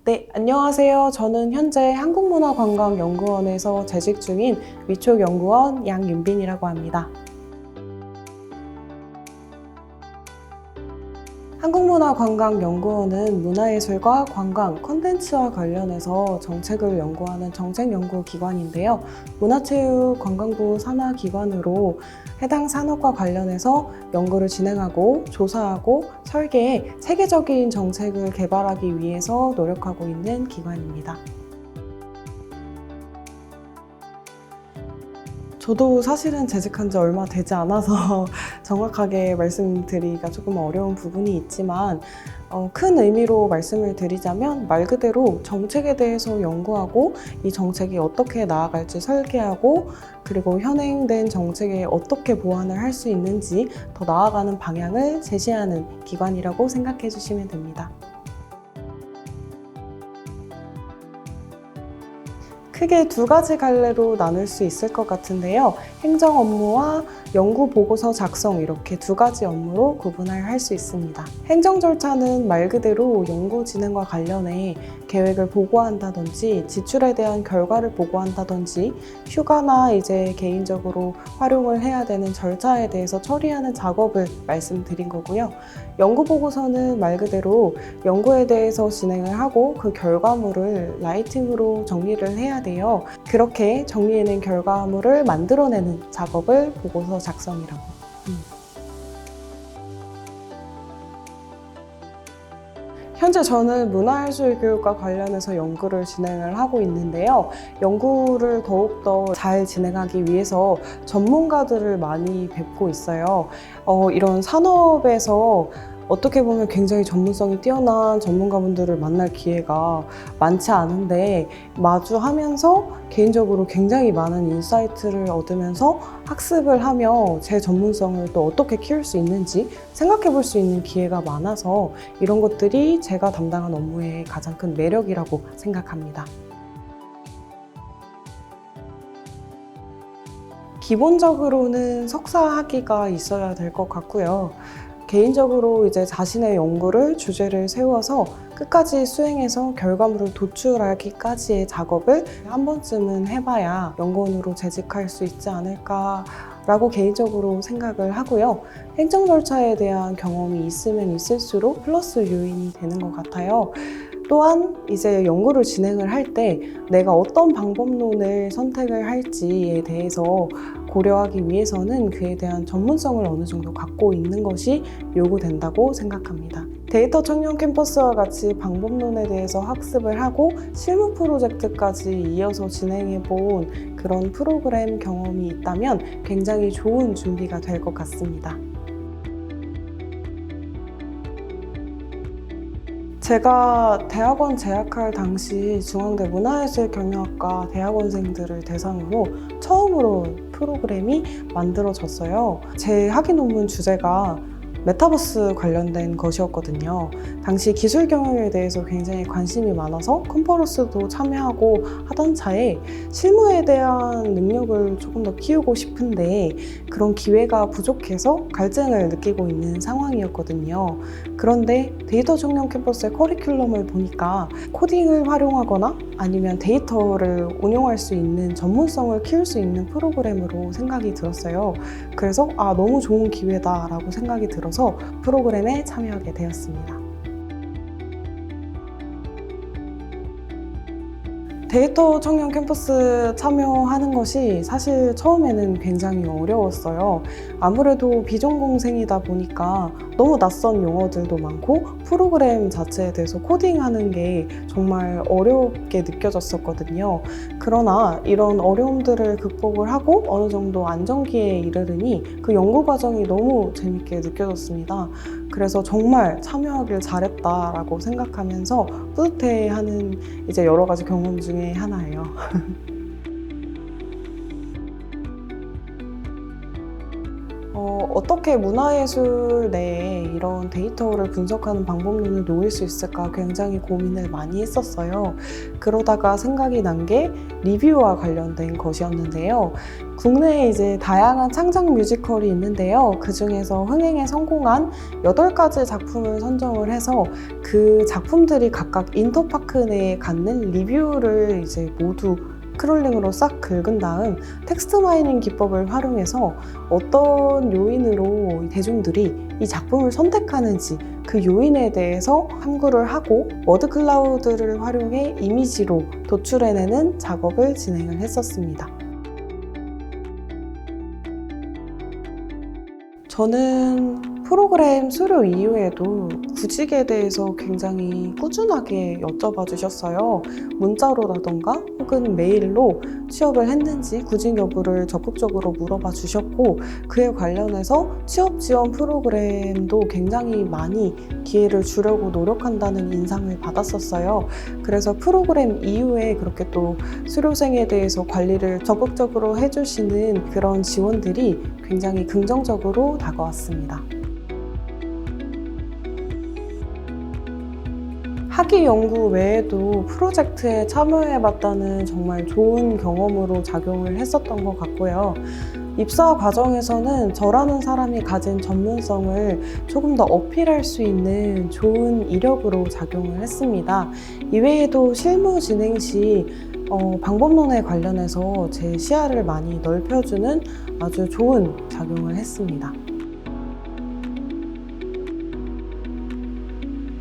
네, 안녕하세요. 저는 현재 한국문화관광연구원에서 재직 중인 위촉연구원 양윤빈이라고 합니다. 한국문화관광연구원은 문화예술과 관광, 콘텐츠와 관련해서 정책을 연구하는 정책연구기관인데요. 문화체육관광부 산하기관으로 해당 산업과 관련해서 연구를 진행하고 조사하고 설계해 세계적인 정책을 개발하기 위해서 노력하고 있는 기관입니다. 저도 사실은 재직한 지 얼마 되지 않아서 정확하게 말씀드리기가 조금 어려운 부분이 있지만 큰 의미로 말씀을 드리자면 말 그대로 정책에 대해서 연구하고 이 정책이 어떻게 나아갈지 설계하고 그리고 현행된 정책에 어떻게 보완을 할 수 있는지 더 나아가는 방향을 제시하는 기관이라고 생각해 주시면 됩니다. 크게 두 가지 갈래로 나눌 수 있을 것 같은데요. 행정 업무와 연구 보고서 작성 이렇게 두 가지 업무로 구분을 할 수 있습니다. 행정 절차는 말 그대로 연구 진행과 관련해 계획을 보고한다든지 지출에 대한 결과를 보고한다든지 휴가나 이제 개인적으로 활용을 해야 되는 절차에 대해서 처리하는 작업을 말씀드린 거고요. 연구 보고서는 말 그대로 연구에 대해서 진행을 하고 그 결과물을 라이팅으로 정리를 해야 돼요. 그렇게 정리해낸 결과물을 만들어내는 작업을 보고서 작성이라고. 현재 저는 문화예술 교육과 관련해서 연구를 진행을 하고 있는데요. 연구를 더욱더 잘 진행하기 위해서 전문가들을 많이 뵙고 있어요. 이런 산업에서 어떻게 보면 굉장히 전문성이 뛰어난 전문가분들을 만날 기회가 많지 않은데 마주하면서 개인적으로 굉장히 많은 인사이트를 얻으면서 학습을 하며 제 전문성을 또 어떻게 키울 수 있는지 생각해 볼 수 있는 기회가 많아서 이런 것들이 제가 담당한 업무의 가장 큰 매력이라고 생각합니다. 기본적으로는 석사 학위가 있어야 될 것 같고요. 개인적으로 이제 자신의 연구를 주제를 세워서 끝까지 수행해서 결과물을 도출하기까지의 작업을 한 번쯤은 해봐야 연구원으로 재직할 수 있지 않을까라고 개인적으로 생각을 하고요. 행정 절차에 대한 경험이 있으면 있을수록 플러스 요인이 되는 것 같아요. 또한 이제 연구를 진행을 할 때 내가 어떤 방법론을 선택을 할지에 대해서 고려하기 위해서는 그에 대한 전문성을 어느 정도 갖고 있는 것이 요구된다고 생각합니다. 데이터 청년 캠퍼스와 같이 방법론에 대해서 학습을 하고 실무 프로젝트까지 이어서 진행해 본 그런 프로그램 경험이 있다면 굉장히 좋은 준비가 될 것 같습니다. 제가 대학원 재학할 당시 중앙대 문화예술경영학과 대학원생들을 대상으로 처음으로 프로그램이 만들어졌어요. 제 학위 논문 주제가 메타버스 관련된 것이었거든요. 당시 기술 경영에 대해서 굉장히 관심이 많아서 컨퍼런스도 참여하고 하던 차에 실무에 대한 능력을 조금 더 키우고 싶은데 그런 기회가 부족해서 갈증을 느끼고 있는 상황이었거든요. 그런데 데이터 청년 캠퍼스의 커리큘럼을 보니까 코딩을 활용하거나 아니면 데이터를 운용할 수 있는 전문성을 키울 수 있는 프로그램으로 생각이 들었어요. 그래서 너무 좋은 기회다라고 생각이 들어서 프로그램에 참여하게 되었습니다. 데이터 청년 캠퍼스 참여하는 것이 사실 처음에는 굉장히 어려웠어요. 아무래도 비전공생이다 보니까 너무 낯선 용어들도 많고 프로그램 자체에 대해서 코딩하는 게 정말 어렵게 느껴졌었거든요. 그러나 이런 어려움들을 극복을 하고 어느 정도 안정기에 이르르니 그 연구 과정이 너무 재밌게 느껴졌습니다. 그래서 정말 참여하길 잘했다라고 생각하면서 뿌듯해하는 이제 여러 가지 경험 중에 하나예요. 어떻게 문화예술 내에 이런 데이터를 분석하는 방법론을 놓을 수 있을까 굉장히 고민을 많이 했었어요. 그러다가 생각이 난 게 리뷰와 관련된 것이었는데요. 국내에 이제 다양한 창작 뮤지컬이 있는데요. 그 중에서 흥행에 성공한 8가지 작품을 선정을 해서 그 작품들이 각각 인터파크 내에 갖는 리뷰를 이제 모두 크롤링으로 싹 긁은 다음 텍스트 마이닝 기법을 활용해서 어떤 요인으로 대중들이 이 작품을 선택하는지 그 요인에 대해서 탐구를 하고 워드 클라우드를 활용해 이미지로 도출해내는 작업을 진행을 했었습니다. 저는 프로그램 수료 이후에도 구직에 대해서 굉장히 꾸준하게 여쭤봐 주셨어요. 문자로라던가 혹은 메일로 취업을 했는지 구직 여부를 적극적으로 물어봐 주셨고, 그에 관련해서 취업 지원 프로그램도 굉장히 많이 기회를 주려고 노력한다는 인상을 받았었어요. 그래서 프로그램 이후에 그렇게 또 수료생에 대해서 관리를 적극적으로 해주시는 그런 지원들이 굉장히 긍정적으로 다가왔습니다. 학위 연구 외에도 프로젝트에 참여해봤다는 정말 좋은 경험으로 작용을 했었던 것 같고요. 입사 과정에서는 저라는 사람이 가진 전문성을 조금 더 어필할 수 있는 좋은 이력으로 작용을 했습니다. 이외에도 실무 진행 시 방법론에 관련해서 제 시야를 많이 넓혀주는 아주 좋은 작용을 했습니다.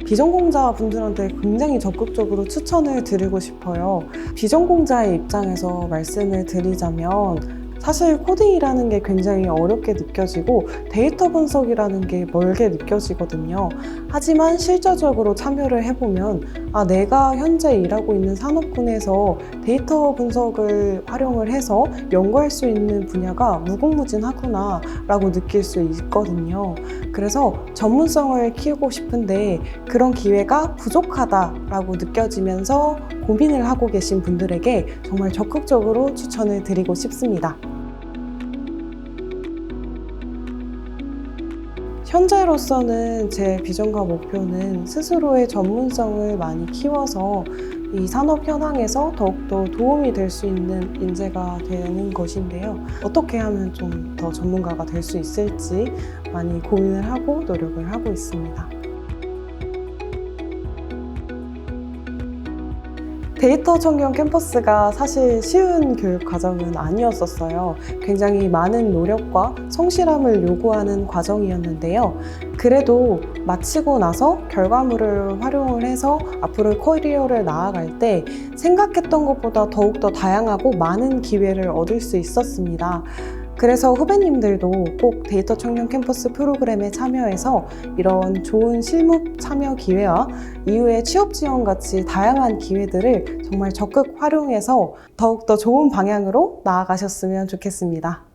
비전공자 분들한테 굉장히 적극적으로 추천을 드리고 싶어요. 비전공자의 입장에서 말씀을 드리자면 사실 코딩이라는 게 굉장히 어렵게 느껴지고 데이터 분석이라는 게 멀게 느껴지거든요. 하지만 실질적으로 참여를 해보면 내가 현재 일하고 있는 산업군에서 데이터 분석을 활용을 해서 연구할 수 있는 분야가 무궁무진하구나 라고 느낄 수 있거든요. 그래서 전문성을 키우고 싶은데 그런 기회가 부족하다라고 느껴지면서 고민을 하고 계신 분들에게 정말 적극적으로 추천을 드리고 싶습니다. 현재로서는 제 비전과 목표는 스스로의 전문성을 많이 키워서 이 산업 현황에서 더욱더 도움이 될 수 있는 인재가 되는 것인데요. 어떻게 하면 좀 더 전문가가 될 수 있을지 많이 고민을 하고 노력을 하고 있습니다. 데이터 청년 캠퍼스가 사실 쉬운 교육 과정은 아니었었어요. 굉장히 많은 노력과 성실함을 요구하는 과정이었는데요. 그래도 마치고 나서 결과물을 활용을 해서 앞으로 커리어를 나아갈 때 생각했던 것보다 더욱더 다양하고 많은 기회를 얻을 수 있었습니다. 그래서 후배님들도 꼭 데이터 청년 캠퍼스 프로그램에 참여해서 이런 좋은 실무 참여 기회와 이후에 취업 지원 같이 다양한 기회들을 정말 적극 활용해서 더욱더 좋은 방향으로 나아가셨으면 좋겠습니다.